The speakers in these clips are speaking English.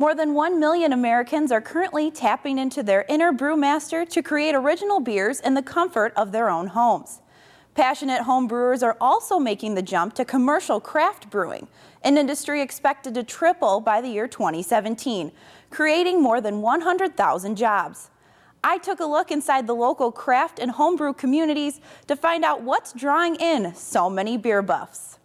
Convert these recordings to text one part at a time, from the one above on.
More than 1 million Americans are currently tapping into their inner brewmaster to create original beers in the comfort of their own homes. Passionate home brewers are also making the jump to commercial craft brewing, an industry expected to triple by the year 2017, creating more than 100,000 jobs. I took a look inside the local craft and homebrew communities to find out what's drawing in so many beer buffs.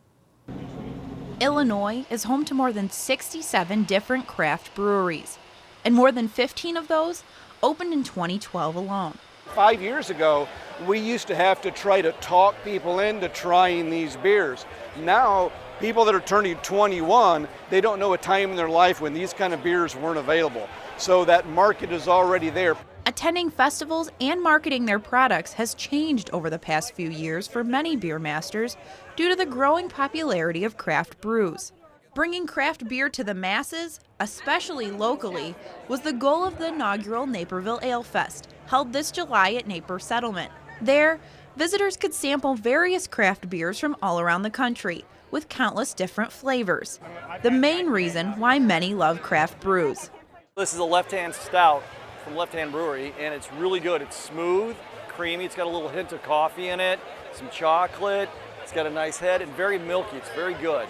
Illinois is home to more than 67 different craft breweries, and more than 15 of those opened in 2012 alone. 5 years ago, we used to have to try to talk people into trying these beers. Now, people that are turning 21, they don't know a time in their life when these kind of beers weren't available. So that market is already there. Attending festivals and marketing their products has changed over the past few years for many beer masters due to the growing popularity of craft brews. Bringing craft beer to the masses, especially locally, was the goal of the inaugural Naperville Ale Fest, held this July at Naper Settlement. There, visitors could sample various craft beers from all around the country, with countless different flavors. The main reason why many love craft brews. This is a left-hand stout from Left Hand Brewery, and it's really good. It's smooth, creamy, it's got a little hint of coffee in it, some chocolate, it's got a nice head, and very milky. It's very good.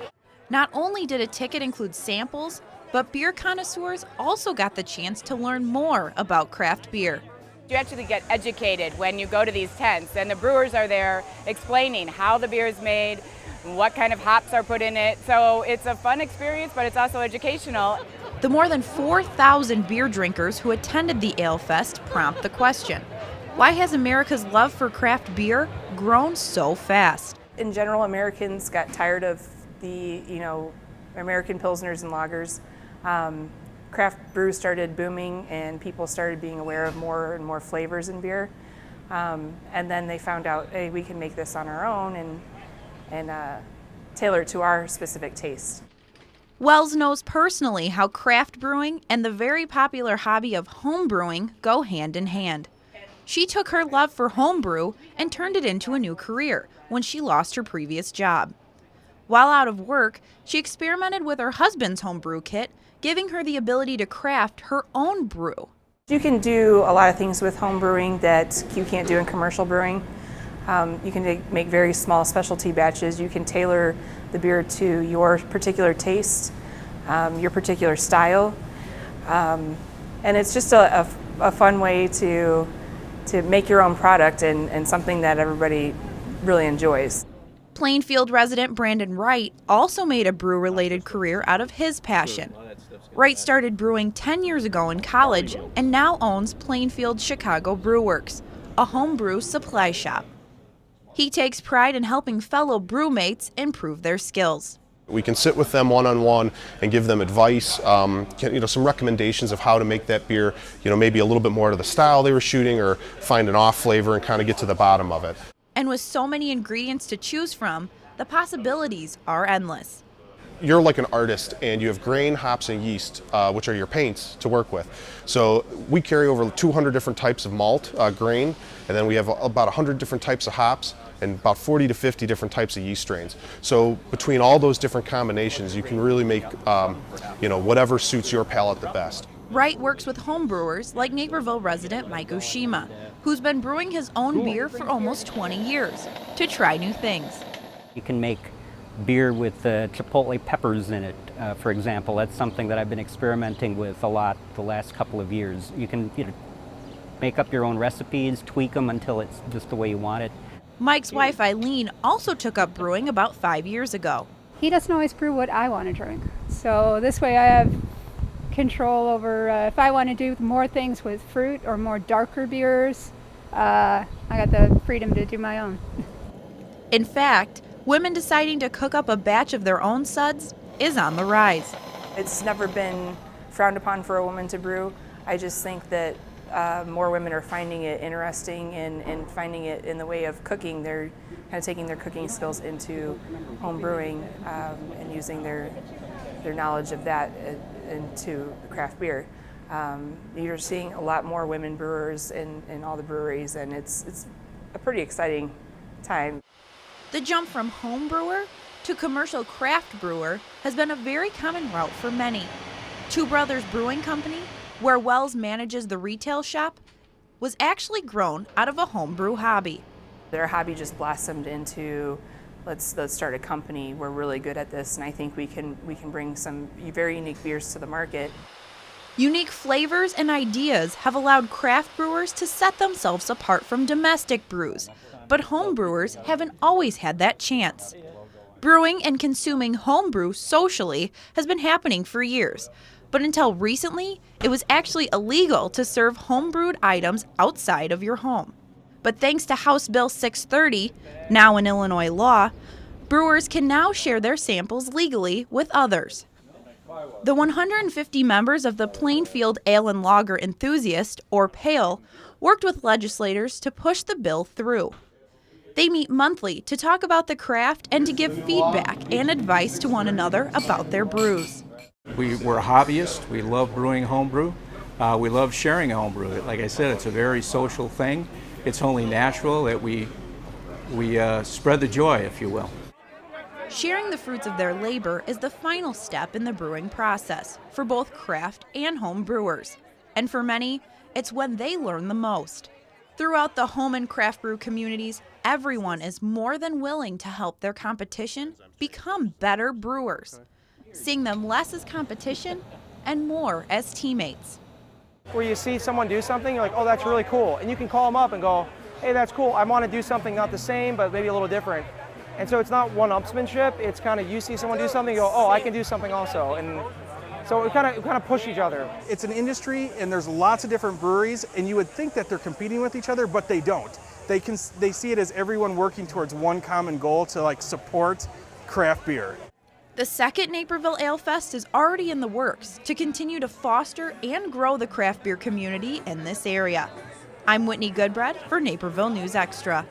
Not only did a ticket include samples, but beer connoisseurs also got the chance to learn more about craft beer. You actually get educated when you go to these tents, and the brewers are there explaining how the beer is made, what kind of hops are put in it. So it's a fun experience, but it's also educational. The more than 4,000 beer drinkers who attended the Ale Fest prompt the question: why has America's love for craft beer grown so fast? In general, Americans got tired of the, American Pilsners and lagers. Craft brews started booming, and people started being aware of more and more flavors in beer. And then they found out, hey, we can make this on our own and tailor it to our specific taste. Wells knows personally how craft brewing and the very popular hobby of home brewing go hand in hand. She took her love for homebrew and turned it into a new career when she lost her previous job. While out of work, she experimented with her husband's homebrew kit, giving her the ability to craft her own brew. You can do a lot of things with home brewing that you can't do in commercial brewing. You can make very small specialty batches. You can tailor the beer to your particular taste, your particular style. And it's just a fun way to make your own product and something that everybody really enjoys. Plainfield resident Brandon Wright also made a brew-related career out of his passion. Wright started brewing 10 years ago in college and now owns Plainfield Chicago Brew Works, a homebrew supply shop. He takes pride in helping fellow brewmates improve their skills. We can sit with them one-on-one and give them advice, some recommendations of how to make that beer, maybe a little bit more to the style they were shooting, or find an off flavor and kind of get to the bottom of it. And with so many ingredients to choose from, the possibilities are endless. You're like an artist, and you have grain, hops, and yeast, which are your paints, to work with. So we carry over 200 different types of malt, grain, and then we have about 100 different types of hops and about 40 to 50 different types of yeast strains. So between all those different combinations, you can really make whatever suits your palate the best. Wright works with homebrewers like Naperville resident Mike Ushima, who's been brewing his own beer for almost 20 years, to try new things. You can make beer with chipotle peppers in it, for example. That's something that I've been experimenting with a lot the last couple of years. You can make up your own recipes, tweak them until it's just the way you want it. Mike's wife Eileen also took up brewing about 5 years ago. He doesn't always brew what I want to drink. So this way I have control over if I want to do more things with fruit or more darker beers, I got the freedom to do my own. In fact, women deciding to cook up a batch of their own suds is on the rise. It's never been frowned upon for a woman to brew. I just think that more women are finding it interesting and finding it in the way of cooking. They're kind of taking their cooking skills into home brewing and using their knowledge of that into craft beer. You're seeing a lot more women brewers in all the breweries, and it's a pretty exciting time. The jump from home brewer to commercial craft brewer has been a very common route for many. Two Brothers Brewing Company, where Wells manages the retail shop, was actually grown out of a homebrew hobby. Their hobby just blossomed into let's start a company. We're really good at this, and I think we can bring some very unique beers to the market. Unique flavors and ideas have allowed craft brewers to set themselves apart from domestic brews, but home brewers haven't always had that chance. Brewing and consuming homebrew socially has been happening for years, but until recently, it was actually illegal to serve homebrewed items outside of your home. But thanks to House Bill 630, now an Illinois law, brewers can now share their samples legally with others. The 150 members of the Plainfield Ale and Lager Enthusiast, or PALE, worked with legislators to push the bill through. They meet monthly to talk about the craft and to give feedback and advice to one another about their brews. We're hobbyists. We love brewing homebrew. We love sharing homebrew. Like I said, it's a very social thing. It's only natural that we spread the joy, if you will. Sharing the fruits of their labor is the final step in the brewing process for both craft and home brewers. And for many, it's when they learn the most. Throughout the home and craft brew communities, everyone is more than willing to help their competition become better brewers, seeing them less as competition and more as teammates. Where you see someone do something, you're like, oh, that's really cool. And you can call them up and go, hey, that's cool. I want to do something not the same, but maybe a little different. And so it's not one-upsmanship. It's kind of you see someone do something, you go, oh, I can do something also. And so we kind of push each other. It's an industry, and there's lots of different breweries, and you would think that they're competing with each other, but they don't. They see it as everyone working towards one common goal to support craft beer. The second Naperville Ale Fest is already in the works to continue to foster and grow the craft beer community in this area. I'm Whitney Goodbred for Naperville News Extra.